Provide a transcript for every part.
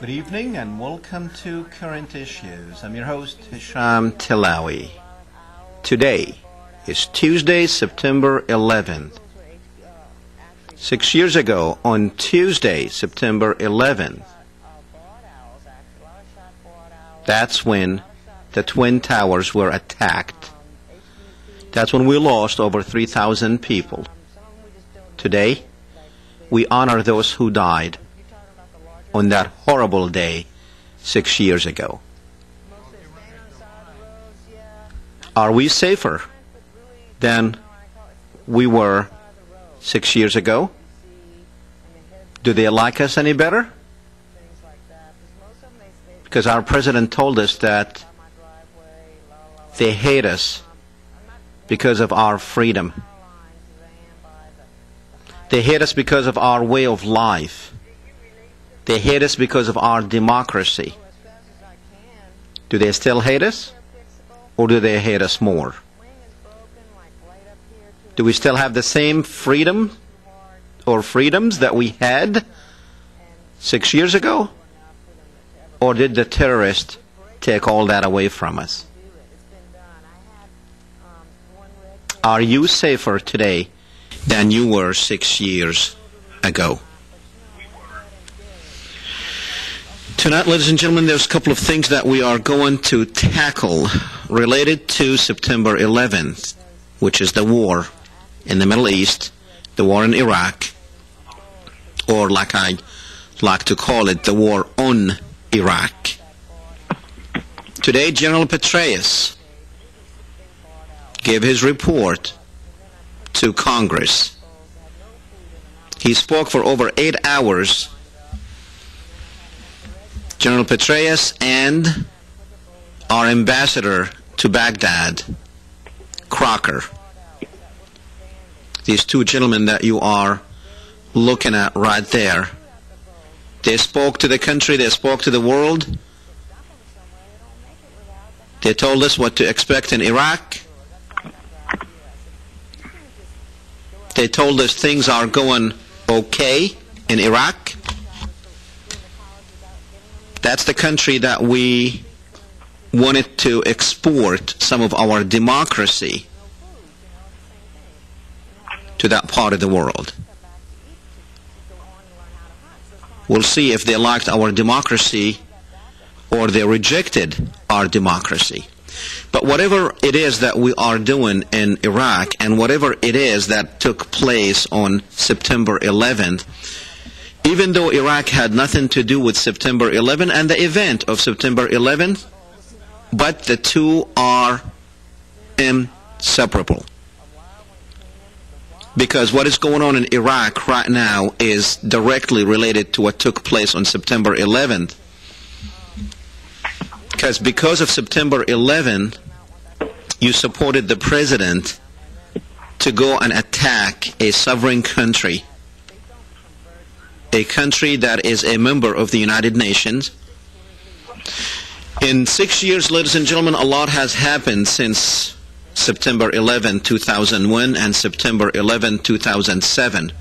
Good evening and welcome to Current Issues. I'm your host, Hesham Tillawi. Today is Tuesday, September 11th. 6 years ago, on Tuesday, September 11th, that's when the Twin Towers were attacked. That's when we lost over 3,000 people. Today, we honor those who died on that horrible day 6 years ago. Are we safer than we were 6 years ago? Do they like us any better? Because our president told us that they hate us because of our freedom. They hate us because of our way of life. They hate us because of our democracy. Do they still hate us? Or do they hate us more? Do we still have the same freedom or freedoms that we had 6 years ago? Or did the terrorists take all that away from us? Are you safer today than you were 6 years ago? Tonight, ladies and gentlemen, there's a couple of things that we are going to tackle related to September 11th, which is the war in the Middle East, the war in Iraq, or like I like to call it, the war on Iraq. Today, General Petraeus gave his report to Congress. He spoke for over 8 hours. General Petraeus and our ambassador to Baghdad, Crocker. These two gentlemen that you are looking at right there. They spoke to the country, they spoke to the world. They told us what to expect in Iraq. They told us things are going okay in Iraq. That's the country that we wanted to export some of our democracy to that part of the world. We'll see if they liked our democracy or they rejected our democracy. But whatever it is that we are doing in Iraq and whatever it is that took place on September 11th, even though Iraq had nothing to do with September 11th and the event of September 11th, but the two are inseparable. Because what is going on in Iraq right now is directly related to what took place on September 11th. Because of September 11th, you supported the president to go and attack a sovereign country, a country that is a member of the United Nations. In 6 years, ladies and gentlemen, a lot has happened since September 11, 2001 and September 11, 2007.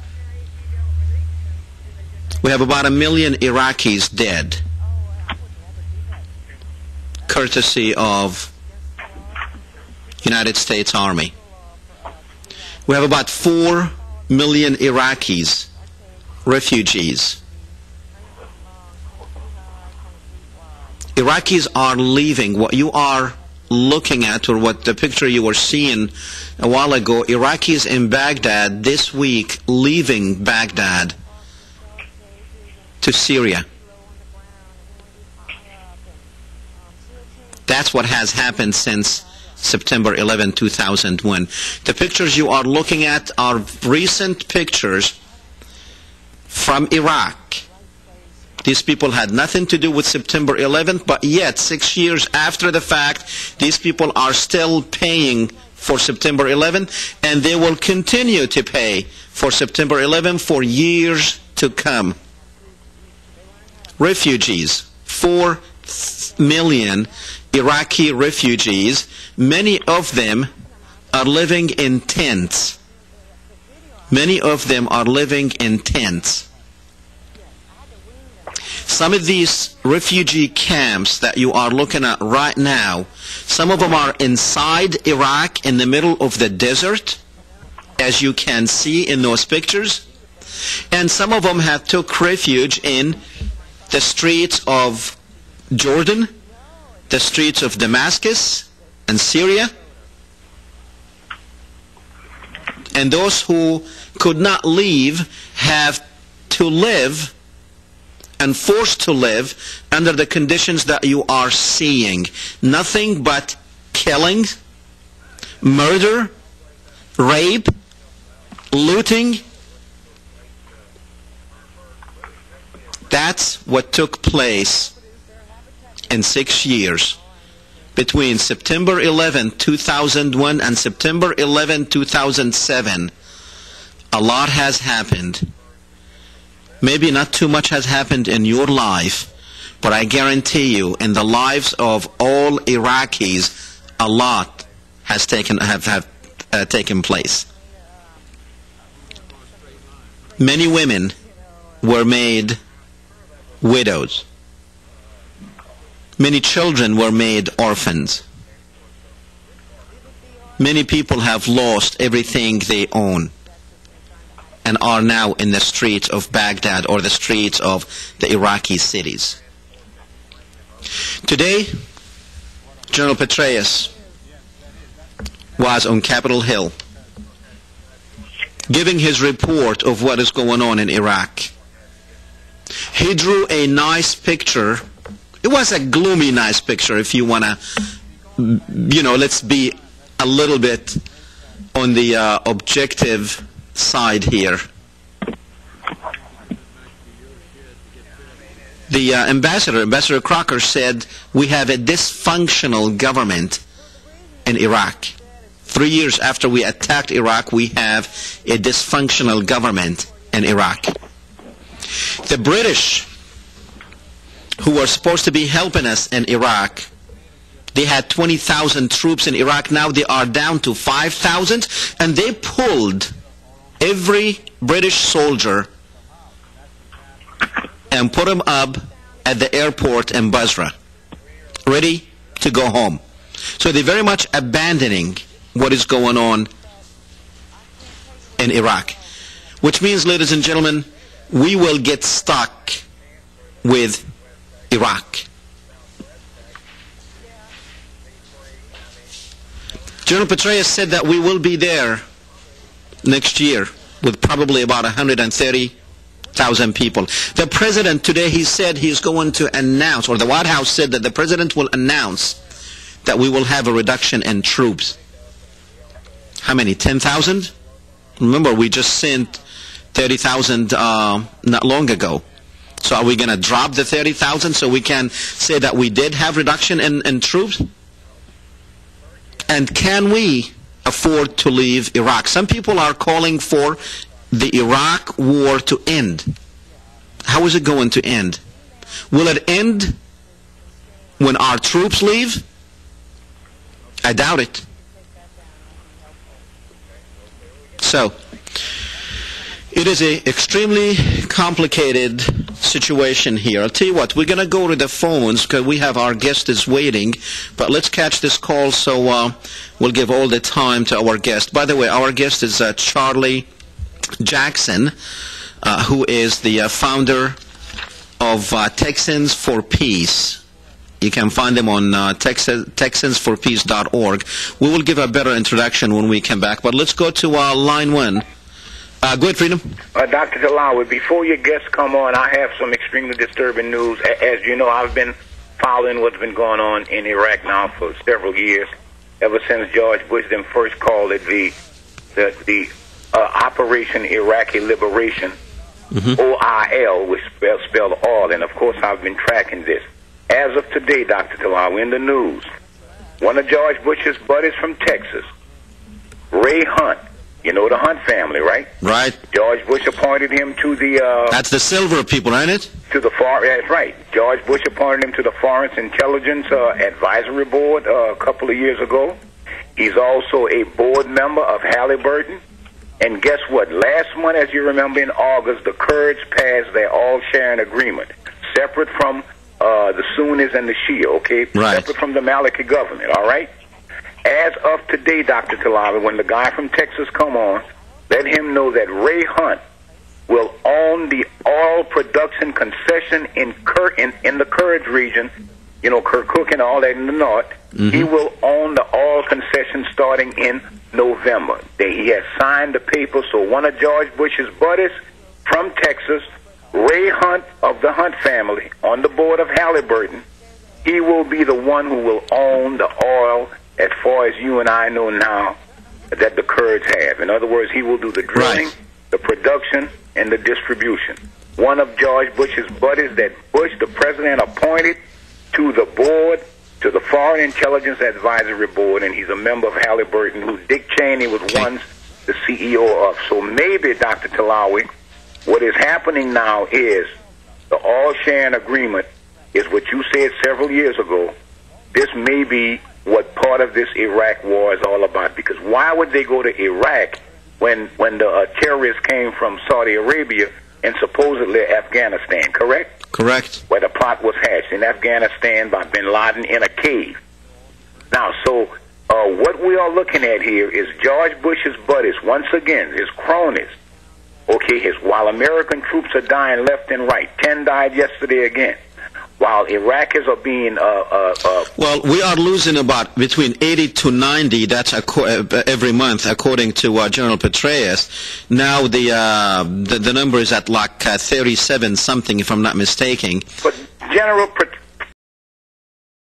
We have about 1 million Iraqis dead, courtesy of United States Army. We have about 4 million Iraqis, refugees. Iraqis are leaving. What you are looking at, or what the picture you were seeing a while ago, Iraqis in Baghdad this week leaving Baghdad to Syria. That's what has happened since September 11, 2001. The pictures you are looking at are recent pictures from Iraq. These people had nothing to do with September 11th, but yet 6 years after the fact, these people are still paying for September 11th, and they will continue to pay for September 11th for years to come. Refugees, 4 million Iraqi refugees, many of them are living in tents. Many of them are living in tents. Some of these refugee camps that you are looking at right now, some of them are inside Iraq in the middle of the desert, as you can see in those pictures. And some of them have took refuge in the streets of Jordan, the streets of Damascus and Syria. And those who could not leave have to live and forced to live under the conditions that you are seeing. Nothing but killing, murder, rape, looting. That's what took place in 6 years between September 11, 2001 and September 11, 2007. A lot has happened. Maybe not too much has happened in your life, but I guarantee you, in the lives of all Iraqis, a lot has taken place. Many women were made widows. Many children were made orphans. Many people have lost everything they own and are now in the streets of Baghdad or the streets of the Iraqi cities. Today, General Petraeus was on Capitol Hill giving his report of what is going on in Iraq. He drew a nice picture. It was a gloomy nice picture, if you want to, let's be a little bit on the objective side here. The Ambassador Crocker said, we have a dysfunctional government in Iraq. 3 years after we attacked Iraq, we have a dysfunctional government in Iraq. The British, who were supposed to be helping us in Iraq, they had 20,000 troops in Iraq. Now they are down to 5,000, and they pulled every British soldier and put him up at the airport in Basra, ready to go home. So they're very much abandoning what is going on in Iraq, which means, ladies and gentlemen, we will get stuck with Iraq. General Petraeus said that we will be there next year with probably about 130,000 people. The president today, he said he's going to announce, or the White House said that the president will announce that we will have a reduction in troops. How many? 10,000? Remember, we just sent 30,000 not long ago. So are we going to drop the 30,000 so we can say that we did have reduction in troops? And can we afford to leave Iraq? Some people are calling for the Iraq war to end. How is it going to end? Will it end when our troops leave? I doubt it. So, it is an extremely complicated situation here. I'll tell you what, we're going to go to the phones because we have our guest is waiting. But let's catch this call, so we'll give all the time to our guest. By the way, our guest is Charlie Jackson, who is the founder of Texans for Peace. You can find them on TexansForPeace.org. We will give a better introduction when we come back. But let's go to line one. Go ahead, Freedom. Dr. Tillawi, before your guests come on, I have some extremely disturbing news. As you know, I've been following what's been going on in Iraq now for several years, ever since George Bush then first called it the Operation Iraqi Liberation, OIL, which spelled all. And, of course, I've been tracking this. As of today, Dr. Tillawi, in the news, one of George Bush's buddies from Texas, Ray Hunt, you know the Hunt family, right? Right. George Bush appointed him to the... That's the silver people, ain't it? To the that's right. George Bush appointed him to the Foreign Intelligence Advisory Board a couple of years ago. He's also a board member of Halliburton. And guess what? Last month, as you remember, in August, the Kurds passed their all-sharing agreement. separate from the Sunnis and the Shia, okay? Right. Separate from the Maliki government, all right? As of today, Dr. Tillawi, when the guy from Texas come on, let him know that Ray Hunt will own the oil production concession in the Kurds region, you know, Kirkuk and all that in the north. He will own the oil concession starting in November. He has signed the paper, so one of George Bush's buddies from Texas, Ray Hunt of the Hunt family, on the board of Halliburton, he will be the one who will own the oil as far as you and I know now that the Kurds have. In other words, he will do the drilling, the production, and the distribution. One of George Bush's buddies that Bush, the president, appointed to the board, to the Foreign Intelligence Advisory Board, and he's a member of Halliburton, who Dick Cheney was once the CEO of. So maybe, Dr. Tillawi, what is happening now is the oil-sharing agreement is what you said several years ago. This may be what part of this Iraq war is all about, because why would they go to Iraq when the terrorists came from Saudi Arabia and supposedly Afghanistan, correct? Correct. Where the plot was hatched in Afghanistan by bin Laden in a cave. Now, so what we are looking at here is George Bush's buddies, once again, his cronies, okay, while American troops are dying left and right. 10 died yesterday again. While Iraqis are being... well, we are losing about between 80 to 90, that's every month, according to General Petraeus. Now the number is at like 37 something, if I'm not mistaken. But General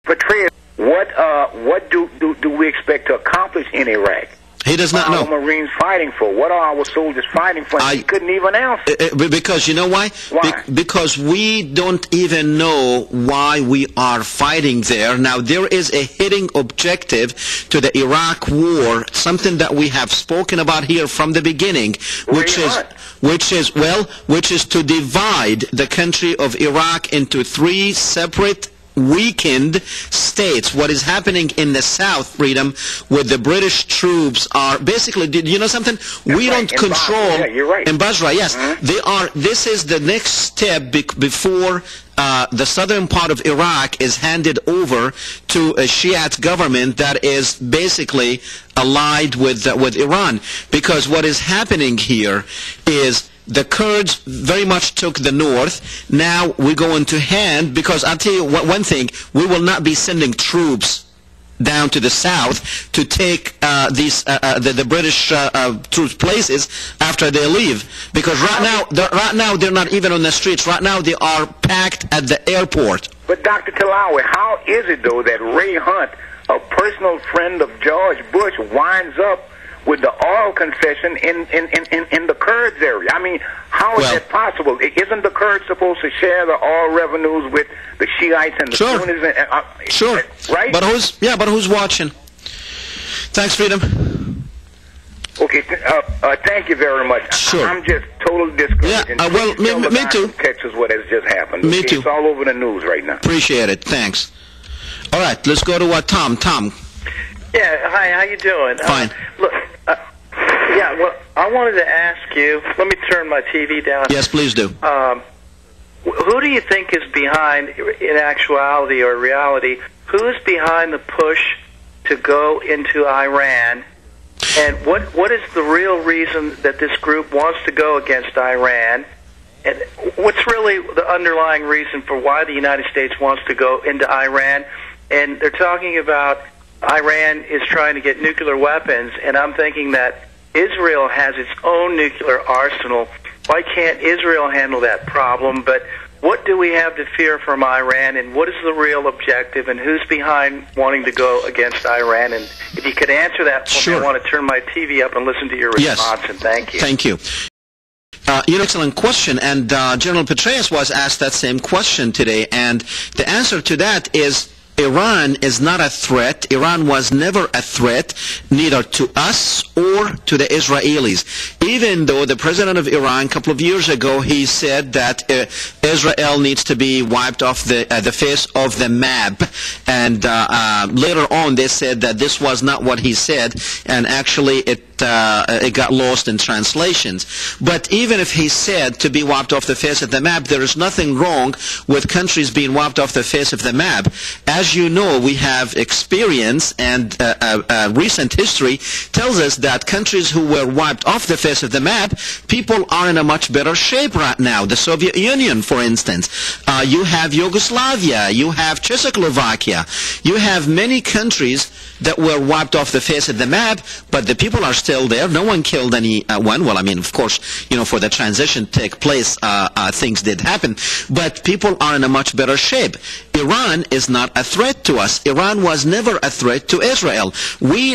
Petraeus, what do we expect to accomplish in Iraq? He does not know. What are our Marines fighting for? What are our soldiers fighting for? He couldn't even answer. Because you know why? Why? Because we don't even know why we are fighting there. Now, there is a hidden objective to the Iraq war, something that we have spoken about here from the beginning, which is to divide the country of Iraq into 3 separate weakened states. What is happening in the South, Freedom, with the British troops are basically, did you know something? We don't control. Yeah, you're right. In Basra, yes. They are. This is the next step before the southern part of Iraq is handed over to a Shiite government that is basically allied with Iran. Because what is happening here is the Kurds very much took the north. Now we're going to hand, because I'll tell you one thing, we will not be sending troops down to the south to take the British troops places after they leave, because right now they're not even on the streets. Right now they are packed at the airport. But Dr. Tillawi, how is it though that Ray Hunt, a personal friend of George Bush, winds up with the oil concession in the Kurds area? I mean, how is that possible? Isn't the Kurds supposed to share the oil revenues with the Shiites and the Sunnis? Sure. Right? But who's watching? Thanks, Freedom. Okay, thank you very much. Sure. I'm just totally discouraged. Yeah, well, me too. Texas, what has just happened. Me too. It's all over the news right now. Appreciate it. Thanks. All right, let's go to Tom. Tom. Yeah, hi, how you doing? Fine. Look, well, I wanted to ask you, let me turn my TV down. Yes, please do. Who do you think is behind, in actuality or reality, who is behind the push to go into Iran? And what is the real reason that this group wants to go against Iran? And what's really the underlying reason for why the United States wants to go into Iran? And they're talking about Iran is trying to get nuclear weapons, and I'm thinking that Israel has its own nuclear arsenal. Why can't Israel handle that problem? But what do we have to fear from Iran, and what is the real objective, and who's behind wanting to go against Iran? And if you could answer that for me, I want to turn my TV up and listen to your response, and thank you. Thank you. Excellent question, and General Petraeus was asked that same question today, and the answer to that is Iran is not a threat. Iran was never a threat, neither to us or to the Israelis. Even though the president of Iran, a couple of years ago, he said that Israel needs to be wiped off the face of the map. And later on, they said that this was not what he said, and actually it it got lost in translations. But even if he said to be wiped off the face of the map, there is nothing wrong with countries being wiped off the face of the map. As you know, we have experience, and recent history tells us that countries who were wiped off the face of the map, people are in a much better shape right now. The Soviet Union, for instance. You have Yugoslavia. You have Czechoslovakia. You have many countries that were wiped off the face of the map, but the people are still there. No one killed anyone. Well, I mean, of course, for the transition to take place, things did happen, but people are in a much better shape. Iran is not a threat to us. Iran was never a threat to Israel. We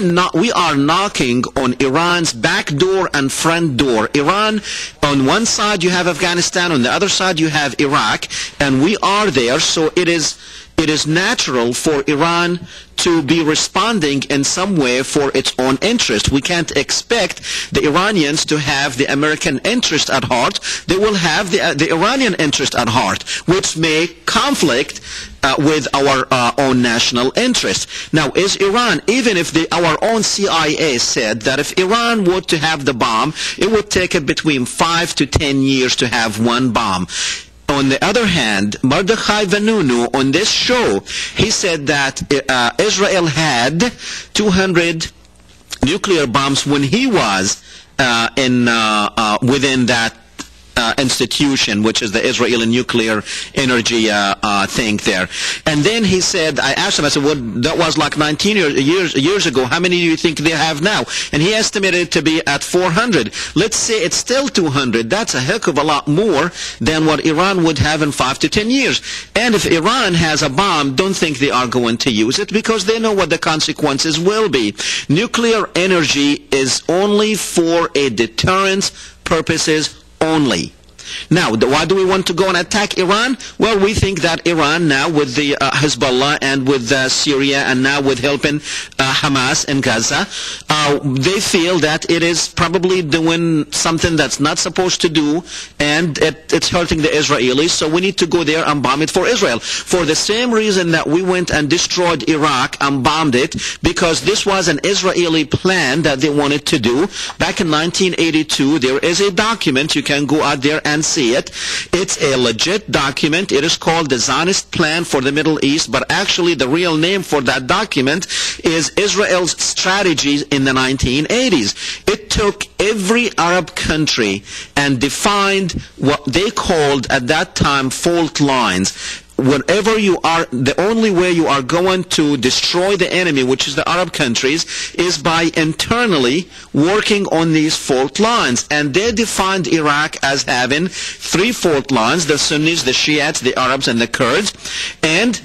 are knocking on Iran's back door and front door. Iran, on one side you have Afghanistan, on the other side you have Iraq, and we are there, so it is natural for Iran to be responding in some way for its own interest. We can't expect the Iranians to have the American interest at heart. They will have the Iranian interest at heart, which may conflict with our own national interest. Now, is Iran, even if our own CIA said that if Iran were to have the bomb, it would take it between 5 to 10 years to have one bomb. On the other hand, Mordechai Vanunu, on this show, he said that Israel had 200 nuclear bombs when he was within that institution, which is the Israeli nuclear energy thing there. And then he said, I asked him, I said, well, that was like 19 years ago. How many do you think they have now? And he estimated it to be at 400. Let's say it's still 200. That's a heck of a lot more than what Iran would have in 5 to 10 years. And if Iran has a bomb, don't think they are going to use it, because they know what the consequences will be. Nuclear energy is only for a deterrence purposes only. Now, why do we want to go and attack Iran? Well, we think that Iran now, with the Hezbollah and with Syria, and now with helping Hamas in Gaza, they feel that it is probably doing something that's not supposed to do, and it's hurting the Israelis, so we need to go there and bomb it for Israel. For the same reason that we went and destroyed Iraq and bombed it, because this was an Israeli plan that they wanted to do. Back in 1982, there is a document, you can go out there and see it. It's a legit document. It is called the Zionist Plan for the Middle East, but actually the real name for that document is Israel's strategy in the 1980s. It took every Arab country and defined what they called at that time fault lines. Whenever you are, the only way you are going to destroy the enemy, which is the Arab countries, is by internally working on these fault lines. And they defined Iraq as having 3 fault lines: the Sunnis, the Shiites, the Arabs, and the Kurds. And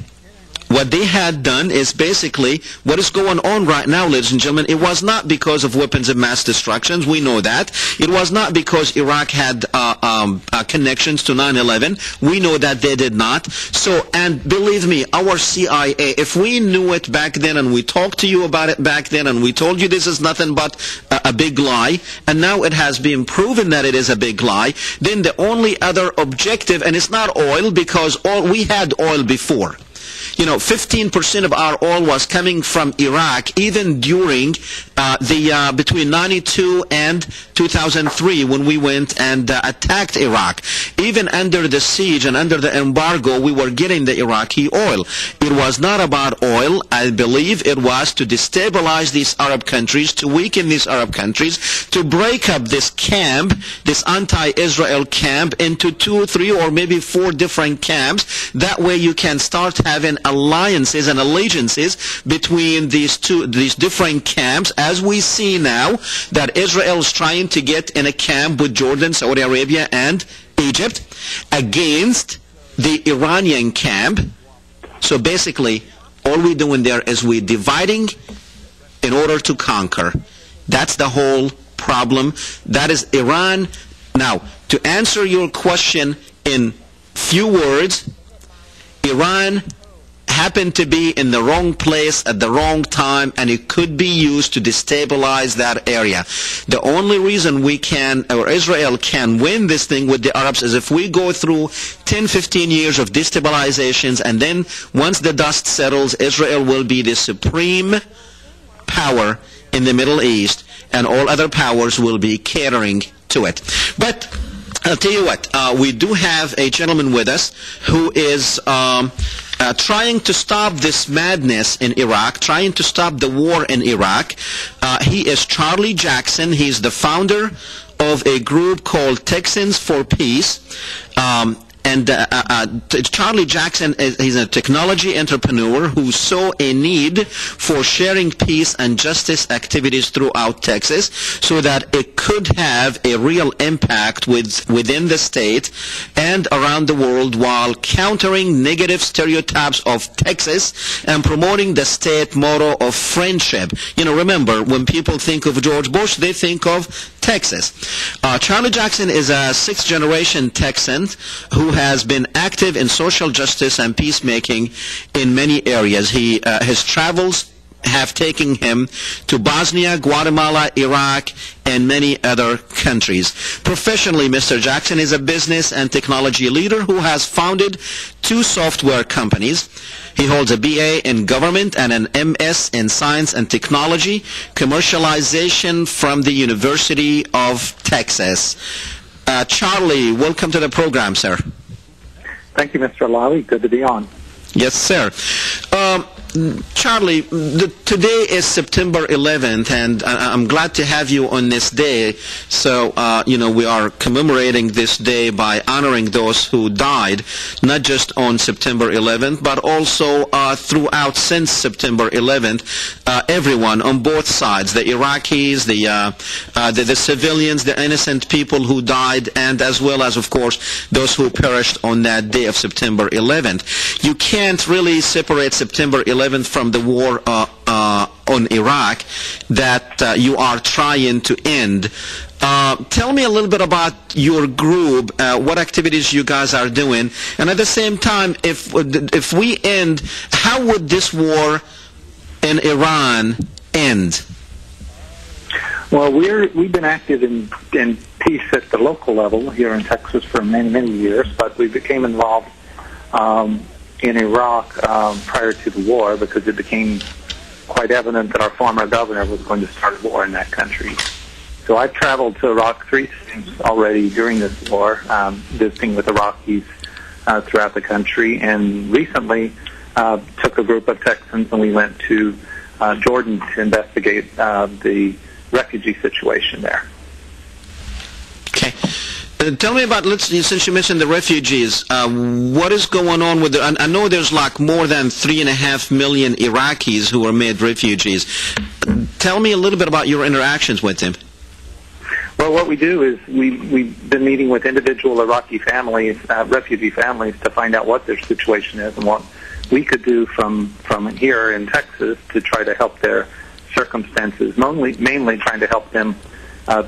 what they had done is basically what is going on right now, ladies and gentlemen. It was not because of weapons of mass destruction. We know that. It was not because Iraq had connections to 9/11. We know that they did not. So, and believe me, our CIA, if we knew it back then and we talked to you about it back then and we told you this is nothing but a big lie, and now it has been proven that it is a big lie, then the only other objective, and it's not oil, because we had oil before. 15% of our oil was coming from Iraq, even during between 92 and 2003, when we went and attacked Iraq. Even under the siege and under the embargo, we were getting the Iraqi oil. It was not about oil. I believe it was to destabilize these Arab countries, to weaken these Arab countries, to break up this camp, this anti-Israel camp, into 2, 3, or maybe 4 different camps. That way you can start having alliances and allegiances between these different camps, as we see now that Israel is trying to get in a camp with Jordan, Saudi Arabia, and Egypt against the Iranian camp. So basically, all we're doing there is we're dividing in order to conquer. That's the whole problem. That is Iran. Now, to answer your question in few words, Iran happened to be in the wrong place at the wrong time, and it could be used to destabilize that area. The only reason we can, or Israel can, win this thing with the Arabs is if we go through 10, 15 years of destabilizations, and then once the dust settles, Israel will be the supreme power in the Middle East. and all other powers will be catering to it. But I'll tell you what, we do have a gentleman with us who is trying to stop this madness in Iraq, trying to stop the war in Iraq. He is Charlie Jackson. He's the founder of a group called Texans for Peace. Charlie Jackson he's a technology entrepreneur who saw a need for sharing peace and justice activities throughout Texas so that it could have a real impact within the state and around the world while countering negative stereotypes of Texas and promoting the state motto of friendship. You know, remember, when people think of George Bush, they think of Texas. Charlie Jackson is a sixth-generation Texan who has been active in social justice and peacemaking in many areas. His travels have taken him to Bosnia, Guatemala, Iraq, and many other countries. Professionally, Mr. Jackson is a business and technology leader who has founded 2 software companies. He holds a BA in government and an MS in science and technology, commercialization from the University of Texas. Charlie, welcome to the program, sir. Thank you, Mr. Tillawi. Good to be on. Yes, sir. Charlie, today is September 11th, and I'm glad to have you on this day. So, we are commemorating this day by honoring those who died, not just on September 11th, but also throughout since September 11th. Everyone on both sides, the Iraqis, the civilians, the innocent people who died, and as well as, of course, those who perished on that day of September 11th. You can't really separate September 11th from the war on Iraq that you are trying to end. Tell me a little bit about your group, what activities you guys are doing, and at the same time, if we end, how would this war in Iran end? Well, we've been active in peace at the local level here in Texas for many, many years, but we became involved in Iraq prior to the war because it became quite evident that our former governor was going to start a war in that country. So I've traveled to Iraq 3 times already during this war, visiting with Iraqis throughout the country, and recently took a group of Texans and we went to Jordan to investigate the refugee situation there. Okay. Tell me about, since you mentioned the refugees, what is going on with I know there's like more than 3.5 million Iraqis who are made refugees. Tell me a little bit about your interactions with them. Well, what we do is we've been meeting with individual Iraqi families, refugee families, to find out what their situation is and what we could do from here in Texas to try to help their circumstances, mainly trying to help them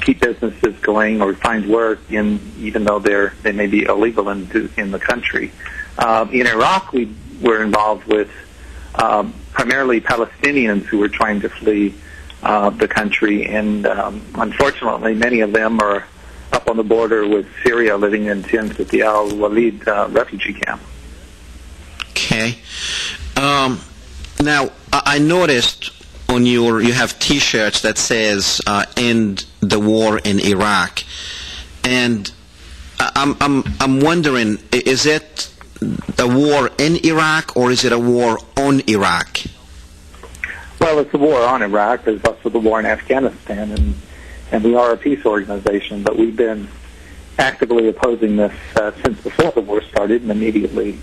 keep businesses going or find work, even though they may be illegal in the country. In Iraq, we were involved with primarily Palestinians who were trying to flee the country, and unfortunately, many of them are up on the border with Syria, living in tents at the Al-Walid refugee camp. Okay. Now, I noticed on you have T-shirts that says "End the War in Iraq," and I'm wondering, is it a war in Iraq or is it a war on Iraq? Well, it's a war on Iraq. There's also the war in Afghanistan, and we are a peace organization, but we've been actively opposing this since before the war started and immediately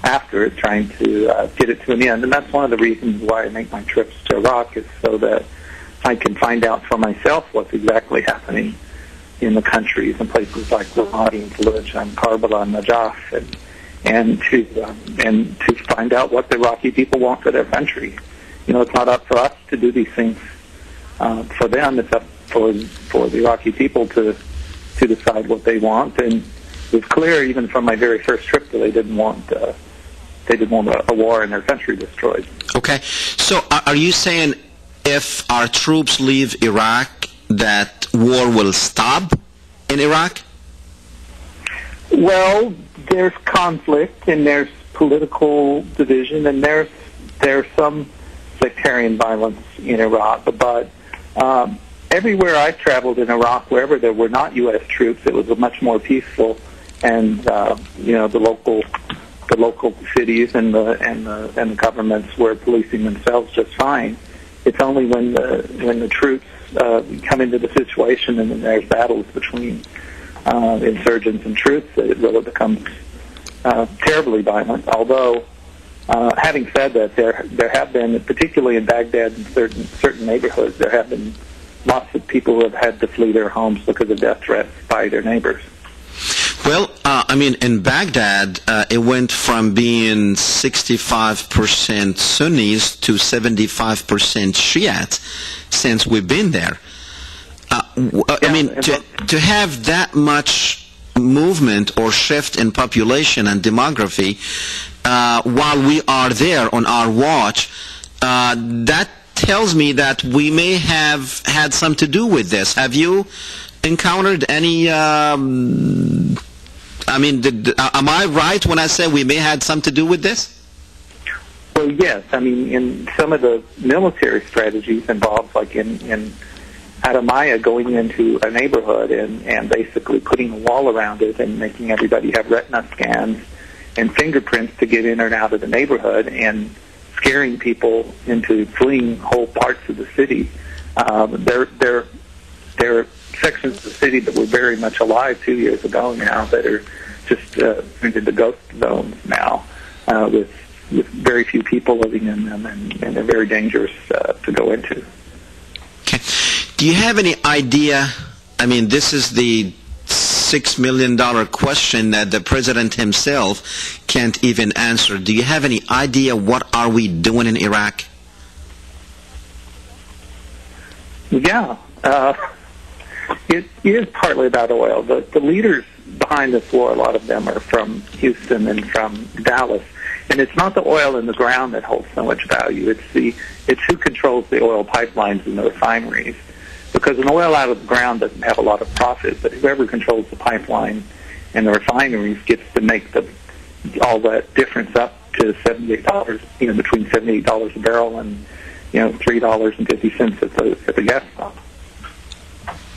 after it, trying to get it to an end. And that's one of the reasons why I make my trips to Iraq, is so that I can find out for myself what's exactly happening in the countries and places like Ramadi and Fallujah and Karbala and Najaf, and to find out what the Iraqi people want for their country. You know, it's not up for us to do these things for them. It's up for the Iraqi people to decide what they want. And it was clear, even from my very first trip, that they didn't want a war in their country destroyed. Okay. So are you saying if our troops leave Iraq, that war will stop in Iraq? Well, there's conflict and there's political division and there's some sectarian violence in Iraq, but everywhere I've traveled in Iraq, wherever there were not U.S. troops, it was much more peaceful, and the local cities and the governments were policing themselves just fine. It's only when the troops come into the situation and then there's battles between insurgents and troops that it really becomes terribly violent. Although, having said that, there have been, particularly in Baghdad and certain neighborhoods, there have been lots of people who have had to flee their homes because of death threats by their neighbors. Well, in Baghdad, it went from being 65% Sunnis to 75% Shiites since we've been there. To have that much movement or shift in population and demography while we are there on our watch, that tells me that we may have had some to do with this. Have you encountered any... am I right when I say we may have had some to do with this? Well, yes. In some of the military strategies involved, like in Adamaya, going into a neighborhood and basically putting a wall around it and making everybody have retina scans and fingerprints to get in and out of the neighborhood and scaring people into fleeing whole parts of the city. There are sections of the city that were very much alive 2 years ago now that are just turned into ghost zones now, with very few people living in them, and they're very dangerous to go into. Okay. Do you have any idea? This is the $6 million question that the president himself can't even answer. Do you have any idea what are we doing in Iraq? Yeah. It is partly about oil. The leaders behind this war, a lot of them are from Houston and from Dallas. And it's not the oil in the ground that holds so much value. It's who controls the oil pipelines and the refineries. Because an oil out of the ground doesn't have a lot of profit, but whoever controls the pipeline and the refineries gets to make all that difference up to $78, between $78 a barrel and $3.50 at the gas pump.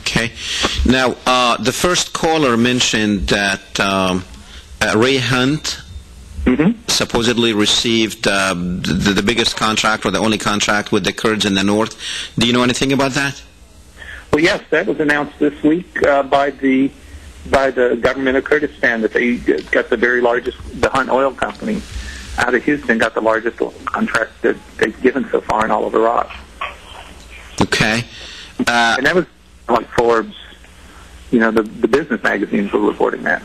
Okay. Now, the first caller mentioned that Ray Hunt supposedly received the biggest contract or the only contract with the Kurds in the north. Do you know anything about that? Well, yes, that was announced this week by the government of Kurdistan that they got the Hunt Oil Company out of Houston got the largest oil contract that they've given so far in all of Iraq. Okay. And that was like Forbes, the business magazines were reporting that.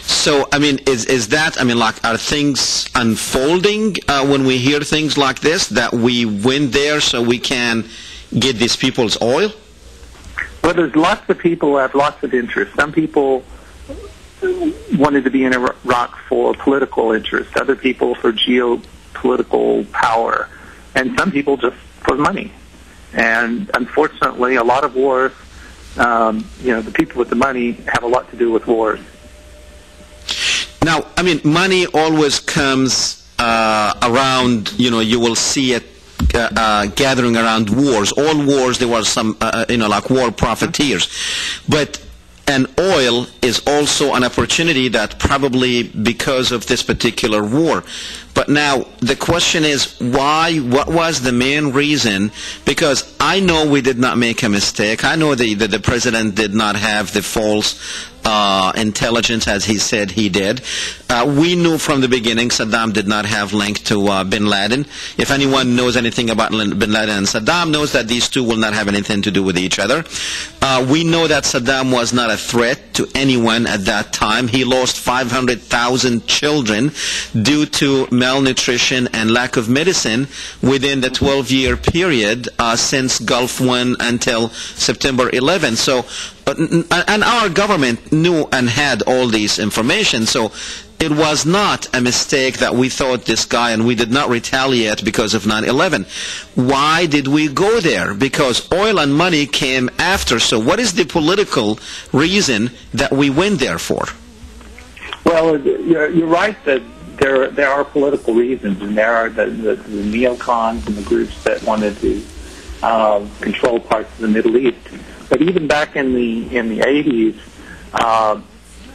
So, is that, are things unfolding when we hear things like this, that we went there so we can get these people's oil? Well, there's lots of people who have lots of interest. Some people wanted to be in Iraq for political interest, other people for geopolitical power, and some people just for money. And unfortunately, a lot of wars, the people with the money have a lot to do with wars. Now, money always comes around, you will see it gathering around wars. All wars, there were some, like war profiteers. And oil is also an opportunity that probably because of this particular war. But now the question is why? What was the main reason? Because I know we did not make a mistake. I know that the president did not have the false intelligence as he said he did. We knew from the beginning Saddam did not have link to bin Laden. If anyone knows anything about bin Laden and Saddam knows that these two will not have anything to do with each other. We know that Saddam was not a threat to anyone at that time. He lost 500,000 children due to malnutrition and lack of medicine within the 12-year period since Gulf War until September 11. So, and our government knew and had all these information. So it was not a mistake that we thought this guy, and we did not retaliate because of 9/11. Why did we go there? Because oil and money came after. So what is the political reason that we went there for? Well, you're right that there are political reasons, and there are the neocons and the groups that wanted to control parts of the Middle East. But even back in the 80s,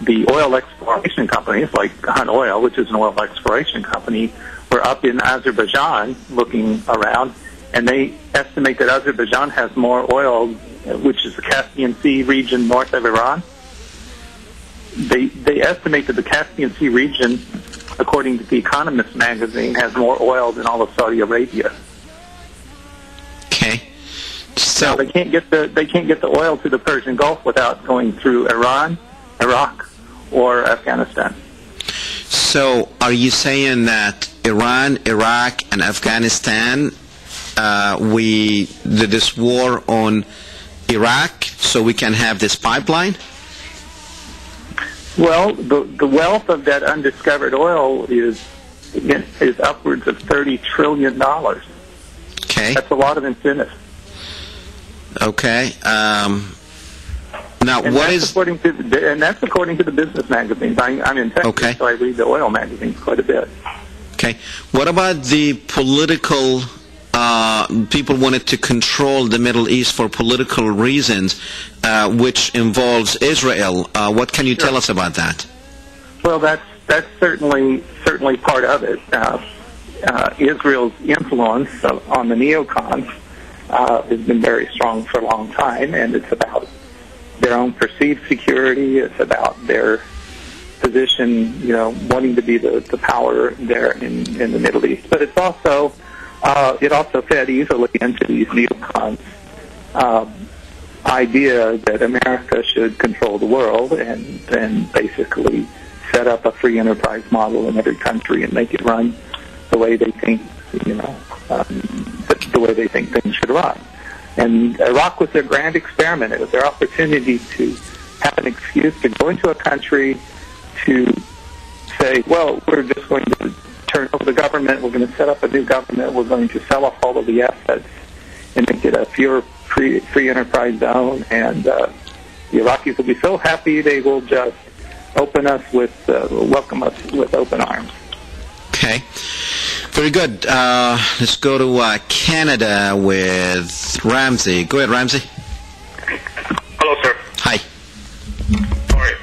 the oil exploration companies like Hunt Oil, which is an oil exploration company, were up in Azerbaijan looking around, and they estimate that Azerbaijan has more oil, which is the Caspian Sea region north of Iran. They estimate that the Caspian Sea region, according to The Economist magazine, has more oil than all of Saudi Arabia. Okay. So now, they can't get the oil to the Persian Gulf without going through Iran, Iraq, or Afghanistan. So are you saying that Iran, Iraq, and Afghanistan, we did this war on Iraq so we can have this pipeline? Well, the wealth of that undiscovered oil is upwards of $30 trillion. Okay. That's a lot of incentive. Okay. Now, and what is... that's according to the business magazines. I'm in Texas, okay. So I read the oil magazines quite a bit. Okay. What about the political... people wanted to control the Middle East for political reasons, which involves Israel. What can you tell us about that? Well, that's certainly part of it. Israel's influence on the neocons has been very strong for a long time, and it's about their own perceived security. It's about their position, wanting to be the power there in the Middle East. But it's also it also fed easily into these neocons' idea that America should control the world and basically set up a free enterprise model in every country and make it run the way they think, the way they think things should run. And Iraq was their grand experiment. It was their opportunity to have an excuse to go into a country to say, well, we're just going to turn over the government, we're going to set up a new government, we're going to sell off all of the assets and make it a pure free enterprise zone, and the Iraqis will be so happy they will just welcome us with open arms. Okay. Very good. Let's go to Canada with Ramsey. Go ahead, Ramsey. Hello, sir. Hi. How are you?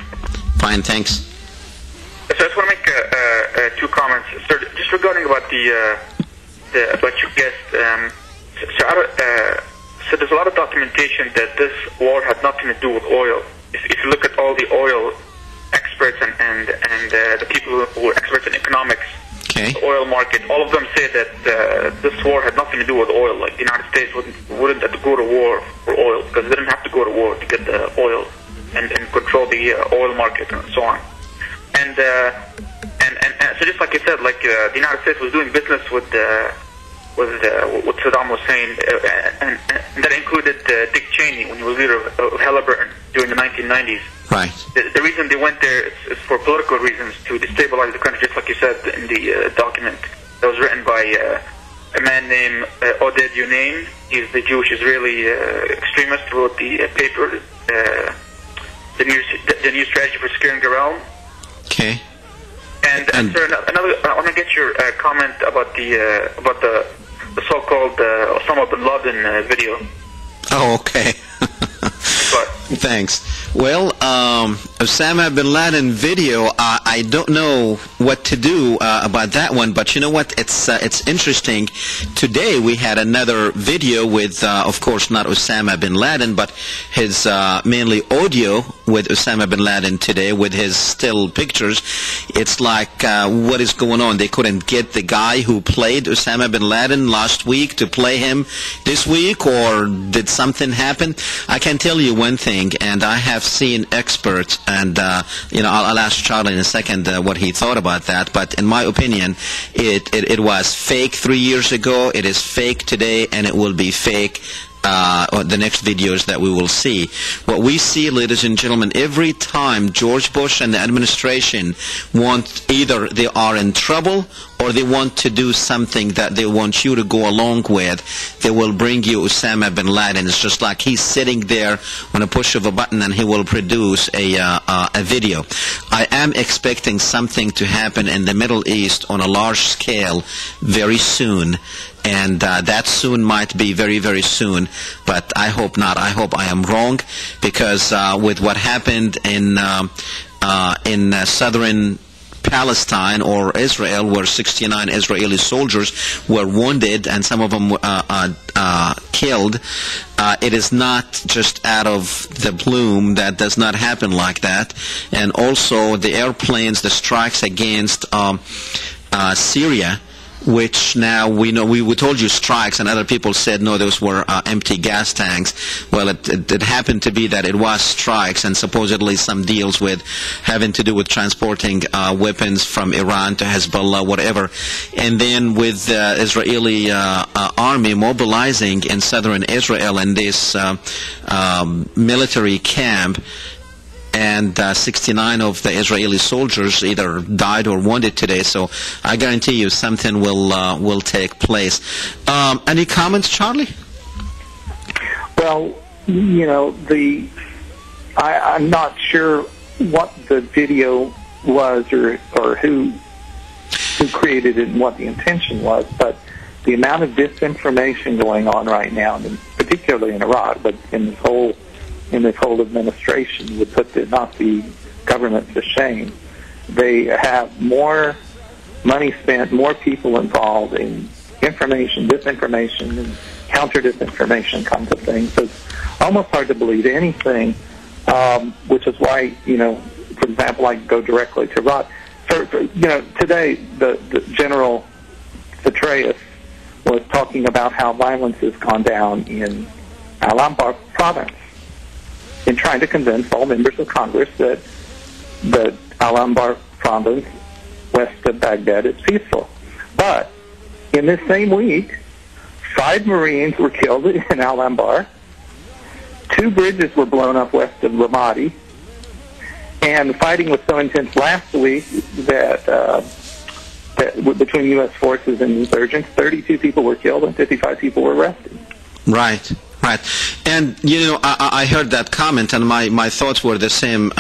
Fine, thanks. So I just want to make two comments. So just regarding about about your guest. So there's a lot of documentation that this war had nothing to do with oil. If you look at all the oil experts and the people who are experts in economics, okay, the oil market, all of them say that this war had nothing to do with oil. Like the United States wouldn't have to go to war for oil because they didn't have to go to war to get the oil and control the oil market and so on. And so just like you said, like the United States was doing business with what Saddam Hussein, and that included Dick Cheney when he was leader of Halliburton during the 1990s. Right. The reason they went there is for political reasons, to destabilize the country, just like you said in the document that was written by a man named Oded Yunain. He's the Jewish Israeli extremist who wrote the paper, the new strategy for securing the realm. Okay. And sir, I want to get your comment about the so-called Osama bin Laden video. Oh, okay. Thanks. Well, Osama bin Laden video, I don't know what to do about that one, but you know what? It's interesting. Today we had another video with, of course, not Osama bin Laden, but his mainly audio with Osama bin Laden today with his still pictures. It's like, what is going on? They couldn't get the guy who played Osama bin Laden last week to play him this week, or did something happen? I can tell you one thing, and I have seen experts, and I'll ask Charlie in a second what he thought about that, but in my opinion, it was fake 3 years ago, it is fake today, and it will be fake the next videos that we will see. What we see, ladies and gentlemen, every time George Bush and the administration want, either they are in trouble or they want to do something that they want you to go along with, they will bring you Osama bin Laden. It's just like he's sitting there on a push of a button and he will produce a video. I am expecting something to happen in the Middle East on a large scale very soon. And that soon might be very, very soon, but I hope not. I hope I am wrong, because with what happened in southern Palestine or Israel, where 69 Israeli soldiers were wounded and some of them killed, it is not just out of the blue. That does not happen like that. And also the airplanes, the strikes against Syria, which now we know, we told you strikes, and other people said no, those were empty gas tanks. Well, it happened to be that it was strikes, and supposedly some deals with having to do with transporting weapons from Iran to Hezbollah, whatever. And then with the Israeli army mobilizing in southern Israel in this military camp, and 69 of the Israeli soldiers either died or wounded today. So I guarantee you something will take place. Any comments, Charlie? Well, you know, I'm not sure what the video was or who created it and what the intention was, but the amount of disinformation going on right now, and particularly in Iraq, but in this whole administration, would put the Nazi government to shame. They have more money spent, more people involved in information, disinformation, and counter-disinformation kinds of things. So it's almost hard to believe anything, which is why, you know, for example, I go directly to Iraq. Today, the General Petraeus was talking about how violence has gone down in Al-Anbar province, in trying to convince all members of Congress that Al-Anbar province, west of Baghdad, is peaceful. But in this same week, 5 Marines were killed in Al-Anbar, 2 bridges were blown up west of Ramadi, and the fighting was so intense last week that between U.S. forces and insurgents, 32 people were killed and 55 people were arrested. Right. Right. And, you know, I heard that comment, and my thoughts were the same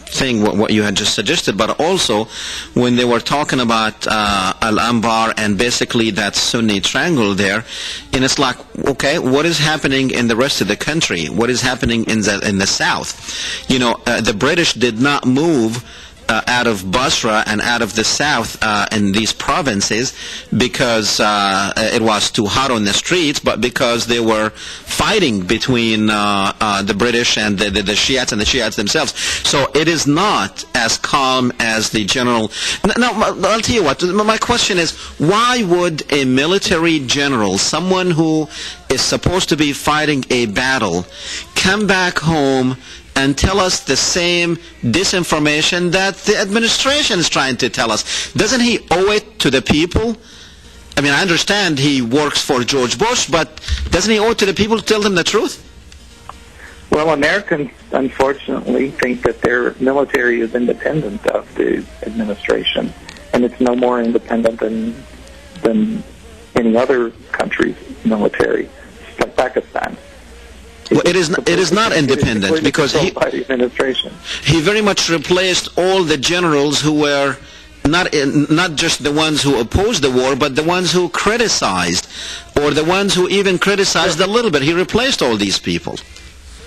thing, what you had just suggested, but also when they were talking about Al-Anbar and basically that Sunni triangle there, and it's like, okay, what is happening in the rest of the country? What is happening in the south? You know, the British did not move out of Basra and out of the south in these provinces because it was too hot on the streets, but because they were fighting between the British and the Shiites and the Shiites themselves. So it is not as calm as the general. Now, I'll tell you what, my question is, why would a military general, someone who is supposed to be fighting a battle, come back home and tell us the same disinformation that the administration is trying to tell us? Doesn't he owe it to the people? I mean, I understand he works for George Bush, but doesn't he owe it to the people to tell them the truth? Well, Americans, unfortunately, think that their military is independent of the administration, and it's no more independent than any other country's military, like Pakistan. Well, it is not independent because he very much replaced all the generals who were not just the ones who opposed the war, but the ones who criticized, or the ones who even criticized a little bit. He replaced all these people.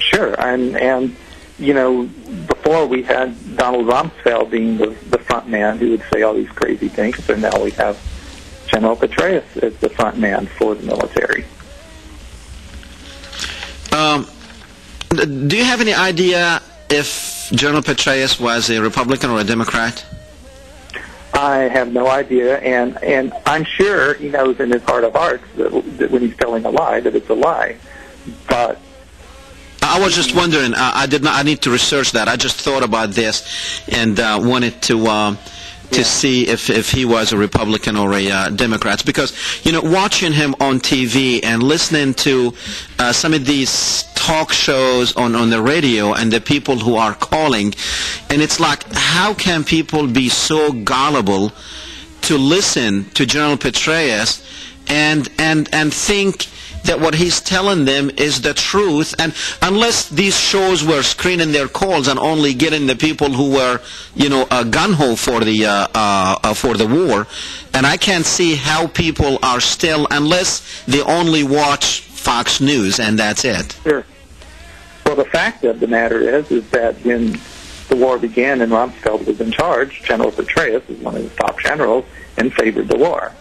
Sure, and you know, before we had Donald Rumsfeld being the front man who would say all these crazy things, and now we have General Petraeus as the front man for the military. Do you have any idea if General Petraeus was a Republican or a Democrat? I have no idea, and I'm sure he knows in his heart of hearts that when he's telling a lie, that it's a lie. But I was just wondering. I need to research that. I just thought about this and wanted to see if he was a Republican or a Democrat, because, you know, watching him on TV and listening to some of these talk shows on the radio and the people who are calling, and it's like, how can people be so gullible to listen to General Petraeus and think that what he's telling them is the truth, and unless these shows were screening their calls and only getting the people who were, gung-ho for the war, and I can't see how people are still, unless they only watch Fox News and that's it. Sure. Well, the fact of the matter is that when the war began and Rumsfeld was in charge, General Petraeus was one of the top generals and favored the war.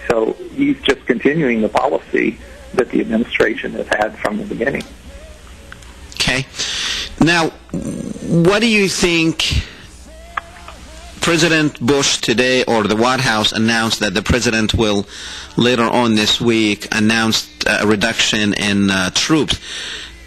So he's just continuing the policy that the administration has had from the beginning. Okay. Now, what do you think? President Bush today, or the White House, announced that the president will later on this week announce a reduction in troops.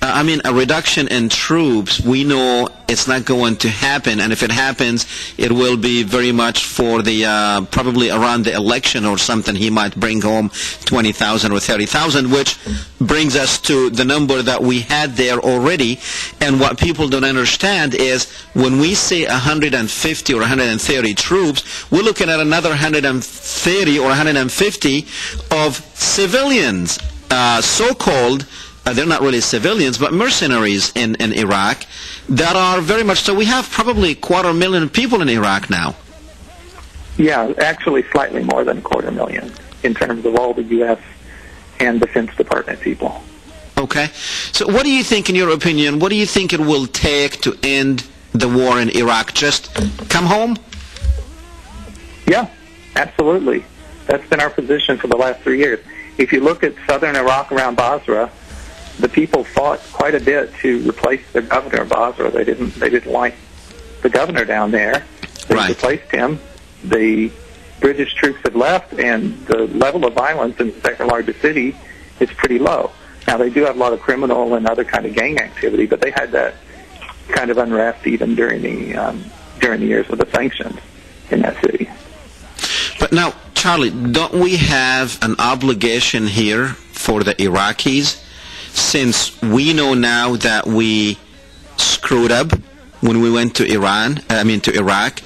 A reduction in troops, we know it's not going to happen, and if it happens, it will be very much for the probably around the election or something. He might bring home 20,000 or 30,000, which brings us to the number that we had there already. And what people don't understand is when we say 150 or 130 troops, we're looking at another 130 or 150 of civilians, so-called. They're not really civilians, but mercenaries in Iraq that are very much so. We have probably 250,000 people in Iraq now. Yeah, actually slightly more than 250,000 in terms of all the U.S. and Defense Department people. Okay. So what do you think, in your opinion, what do you think it will take to end the war in Iraq? Just come home? Yeah, absolutely. That's been our position for the last 3 years. If you look at southern Iraq around Basra, the people fought quite a bit to replace the governor of Basra. They didn't like the governor down there. They replaced him. The British troops had left, and the level of violence in the second largest city is pretty low. Now, they do have a lot of criminal and other kind of gang activity, but they had that kind of unrest even during the years of the sanctions in that city. But now, Charlie, don't we have an obligation here for the Iraqis? Since we know now that we screwed up when we went to Iraq,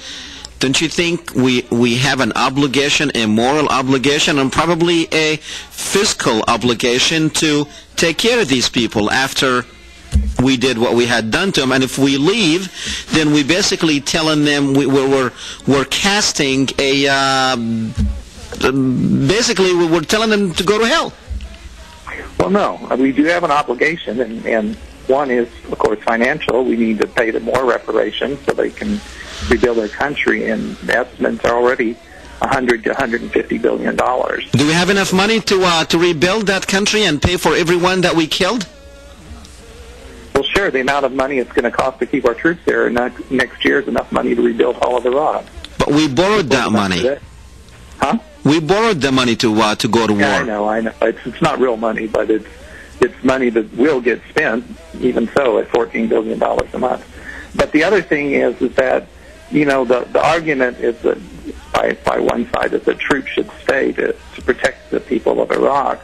don't you think we have an obligation, a moral obligation, and probably a fiscal obligation to take care of these people after we did what we had done to them? And if we leave, then we basically telling them we're casting a basically we're telling them to go to hell. Well, no, we do have an obligation, and one is, of course, financial. We need to pay them more reparations so they can rebuild their country, and the estimates are already $100 to $150 billion. Do we have enough money to rebuild that country and pay for everyone that we killed? Well, sure, the amount of money it's going to cost to keep our troops there next year is enough money to rebuild all of Iraq. But we borrowed that money. Huh? We borrowed the money to go to war. Yeah, I know. It's not real money, but it's money that will get spent, even so, at $14 billion a month. But the other thing is that, the argument is that by one side that the troops should stay to protect the people of Iraq.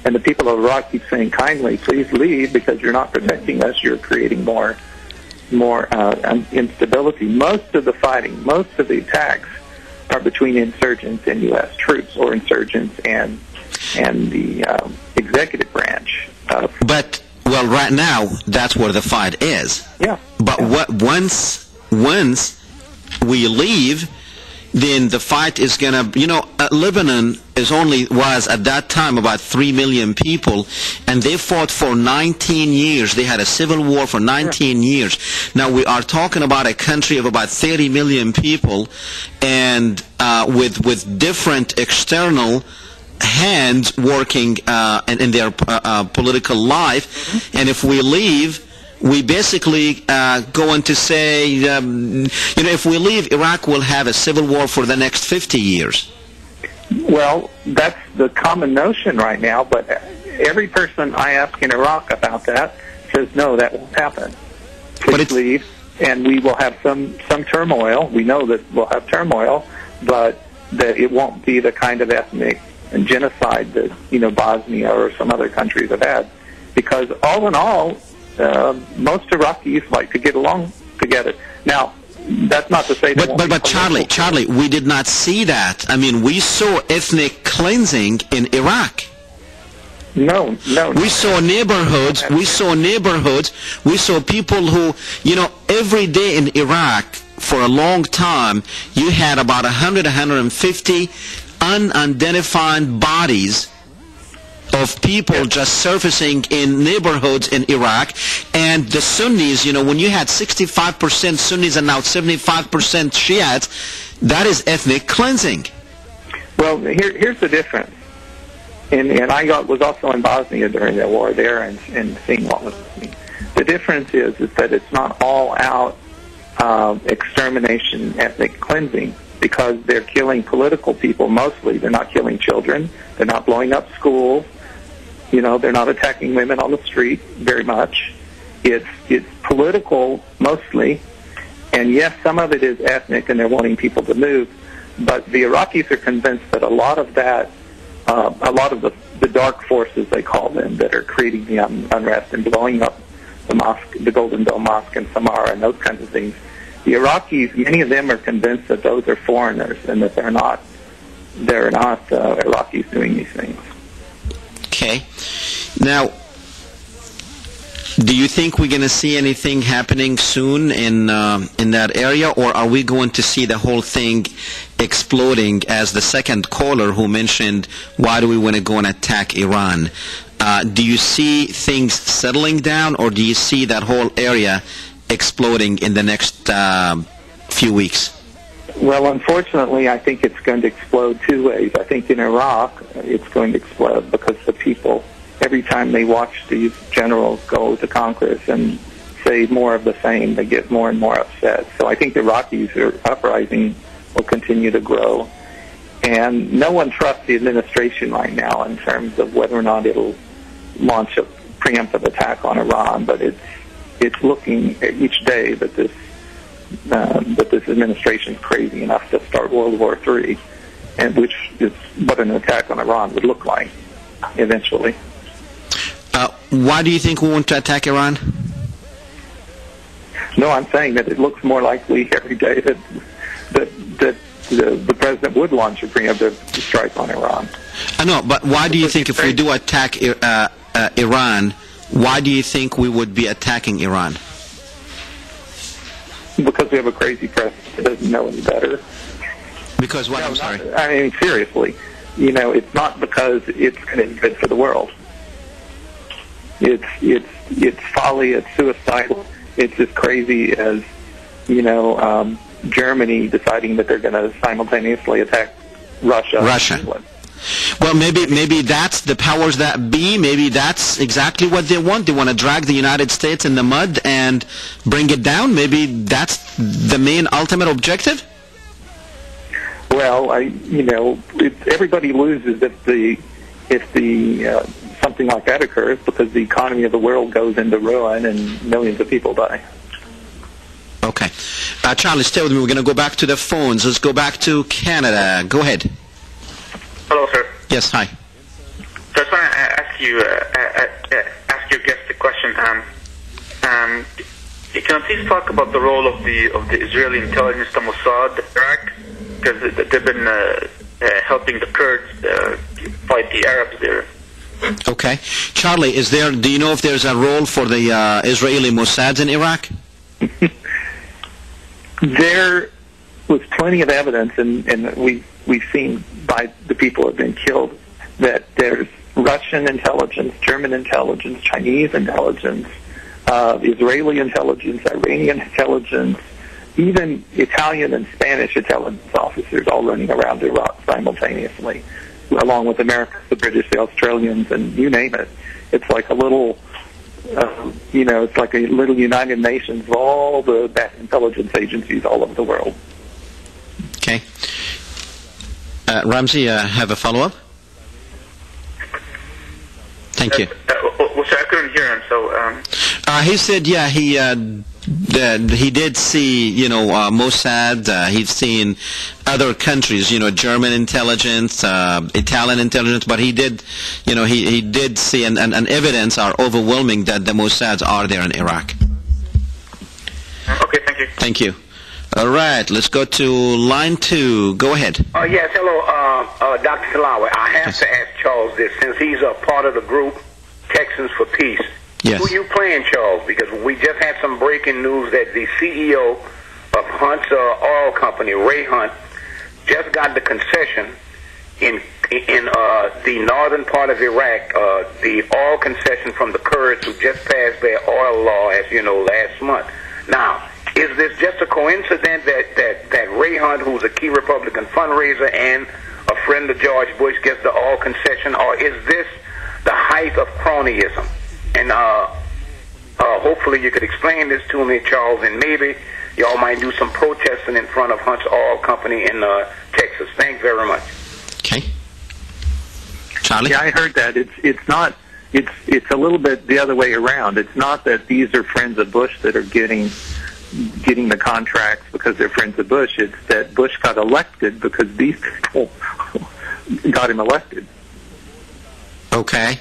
And the people of Iraq keep saying kindly, please leave because you're not protecting us, you're creating more instability. Most of the fighting, most of the attacks are between insurgents and U.S. troops, or insurgents and the executive branch. But right now that's where the fight is. Yeah. But once we leave, then the fight is gonna. Lebanon was at that time about 3 million people, and they fought for 19 years. They had a civil war for 19 years. Now we are talking about a country of about 30 million people, and with different external hands working in their political life. And if we leave, we basically going to say, if we leave, Iraq will have a civil war for the next 50 years. Well, that's the common notion right now, but every person I ask in Iraq about that says, no, that won't happen. Please leave, and we will have some turmoil. We know that we'll have turmoil, but that it won't be the kind of ethnic and genocide that, Bosnia or some other countries have had. Because all in all, most Iraqis like to get along together. Now, that's not to say that. But Charlie, we did not see that. I mean, we saw ethnic cleansing in Iraq. No. We saw neighborhoods. We saw people who, every day in Iraq for a long time, you had about 100, 150 unidentified bodies of people just surfacing in neighborhoods in Iraq. And the Sunnis, when you had 65% Sunnis and now 75% Shiites, that is ethnic cleansing. Well, here's the difference. And I was also in Bosnia during the war there and seeing what was happening. The difference is that it's not all out extermination, ethnic cleansing, because they're killing political people mostly. They're not killing children. They're not blowing up schools. They're not attacking women on the street very much. It's political mostly, and yes, some of it is ethnic, and they're wanting people to move. But the Iraqis are convinced that a lot of that, a lot of the dark forces, they call them, that are creating the unrest and blowing up the mosque, the Golden Dome Mosque in Samarra, and those kinds of things. The Iraqis, many of them are convinced that those are foreigners and that they're not Iraqis doing these things. Okay. Now, do you think we're going to see anything happening soon in that area, or are we going to see the whole thing exploding as the second caller who mentioned, why do we want to go and attack Iran? Do you see things settling down, or do you see that whole area exploding in the next few weeks? Well, unfortunately, I think it's going to explode two ways. I think in Iraq, it's going to explode because the people, every time they watch these generals go to Congress and say more of the same, they get more and more upset. So I think the Iraqis' uprising will continue to grow. And no one trusts the administration right now in terms of whether or not it'll launch a preemptive attack on Iran. But it's looking each day that this administration is crazy enough to start World War III, and which is what an attack on Iran would look like eventually. Why do you think we want to attack Iran? No, I'm saying that it looks more likely every day that the president would launch a preemptive strike on Iran. I know, but why do you think if we do attack Iran, why do you think we would be attacking Iran? Because we have a crazy president that doesn't know any better. Because what? I'm sorry. I mean, seriously, it's not because it's going to be good for the world. It's folly. It's suicidal. It's as crazy as Germany deciding that they're going to simultaneously attack Russia. Well, maybe that's the powers that be. Maybe that's exactly what they want. They want to drag the United States in the mud and bring it down. Maybe that's the main ultimate objective. Well, everybody loses if something like that occurs, because the economy of the world goes into ruin and millions of people die. Okay. Charlie, stay with me. We're going to go back to the phones. Let's go back to Canada. Go ahead. Hello, sir. Yes, hi. So I just want to ask your guest a question. Can you please talk about the role of the Israeli intelligence, the Mossad, Iraq, because they've been helping the Kurds fight the Arabs there. Okay, Charlie, do you know if there's a role for the Israeli Mossad in Iraq? There was plenty of evidence, and we've seen by the people who have been killed, that there's Russian intelligence, German intelligence, Chinese intelligence, Israeli intelligence, Iranian intelligence, even Italian and Spanish intelligence officers all running around Iraq simultaneously, along with America, the British, the Australians, and you name it. It's like a little, it's like a little United Nations of all the intelligence agencies all over the world. Okay. Ramsey, have a follow-up? Thank you. Well, sir, I couldn't hear him, so... He said, yeah, he did see, Mossad. He's seen other countries, German intelligence, Italian intelligence, but he did, he did see, and evidence are overwhelming that the Mossads are there in Iraq. Okay, thank you. Thank you. All right, let's go to line 2. Go ahead. Yes, hello, Dr. Tillawi. I have to ask Charles this, since he's a part of the group Texans for Peace. Yes. Who you playing, Charles? Because we just had some breaking news that the CEO of Hunt's oil company, Ray Hunt, just got the concession in the northern part of Iraq, the oil concession from the Kurds who just passed their oil law, as you know, last month. Now, is this just a coincidence that Ray Hunt, who's a key Republican fundraiser and a friend of George Bush, gets the oil concession, or is this the height of cronyism? And hopefully you could explain this to me, Charles, and maybe y'all might do some protesting in front of Hunt's oil company in Texas. Thanks very much. Okay. Charlie? Yeah, I heard that. It's not. It's a little bit the other way around. It's not that these are friends of Bush that are getting the contracts because they're friends of Bush. It's that Bush got elected because these people got him elected. Okay.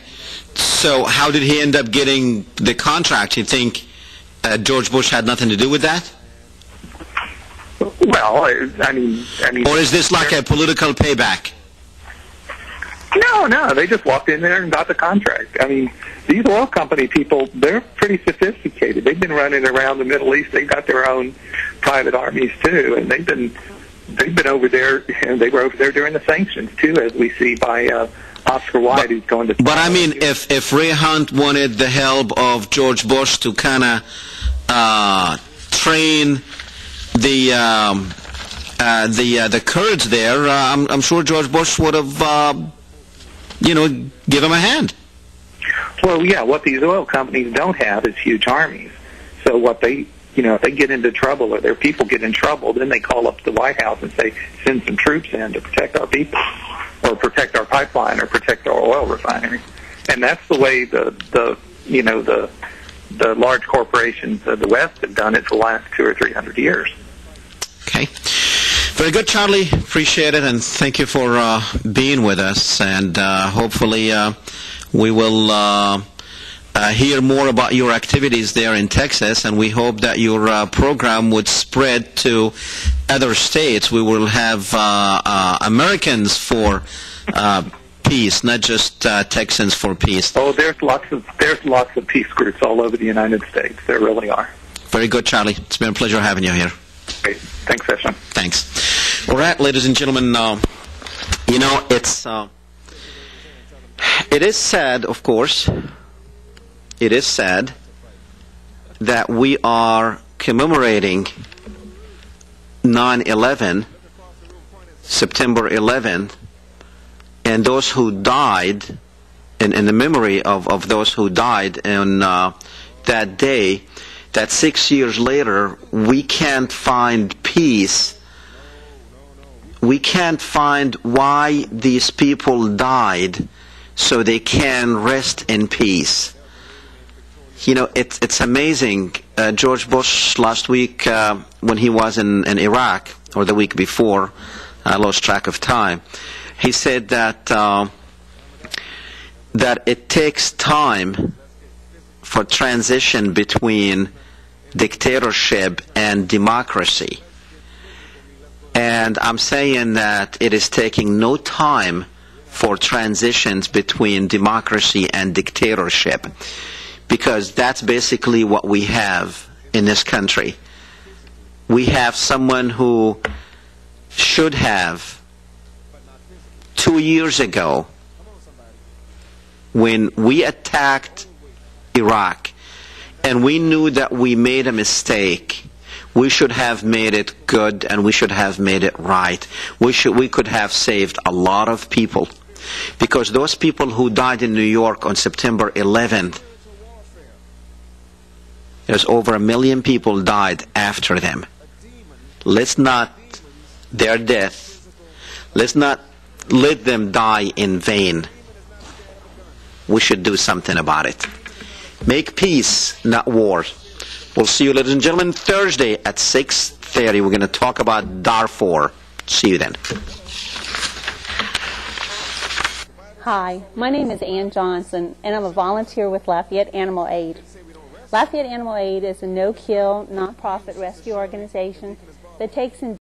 So how did he end up getting the contract? You think George Bush had nothing to do with that? Well, I mean. Or is this like a political payback? No, they just walked in there and got the contract. I mean, these oil company people, they're pretty sophisticated. They've been running around the Middle East. They've got their own private armies too, and they've been over there, and they were over there during the sanctions too, as we see by Oscar Wilde, who's going to. But I mean, if Ray Hunt wanted the help of George Bush to kind of train the Kurds there, I'm sure George Bush would have, give him a hand. Well, yeah, what these oil companies don't have is huge armies. So what they, if they get into trouble or their people get in trouble, then they call up the White House and say, send some troops in to protect our people, or protect our pipeline, or protect our oil refinery. And that's the way the large corporations of the West have done it for the last 200 or 300 years. Okay. Very good, Charlie. Appreciate it, and thank you for being with us. And hopefully we will hear more about your activities there in Texas, and we hope that your program would spread to other states. We will have Americans for peace, not just Texans for peace. Oh, there's lots of peace groups all over the United States. There really are. Very good, Charlie. It's been a pleasure having you here. Great. Thanks, Hesham. Thanks. All right, ladies and gentlemen, it is sad, of course, it is sad that we are commemorating 9/11, September 11th, and those who died, in the memory of those who died on that day, that 6 years later we can't find peace. We can't find why these people died so they can rest in peace. It's amazing. George Bush last week, when he was in Iraq, or the week before, I lost track of time, he said that it takes time for transition between dictatorship and democracy. And I'm saying that it is taking no time for transitions between democracy and dictatorship, because that's basically what we have in this country. We have someone who should have, 2 years ago, when we attacked Iraq, and we knew that we made a mistake, we should have made it good, and we should have made it right. We could have saved a lot of people, because those people who died in New York on September 11th, there's over 1 million people died after them. Let's not let them die in vain. We should do something about it. Make peace, not war. We'll see you, ladies and gentlemen, Thursday at 6:30. We're going to talk about Darfur. See you then. Hi, my name is Ann Johnson, and I'm a volunteer with Lafayette Animal Aid. Lafayette Animal Aid is a no-kill, non-profit rescue organization that takes in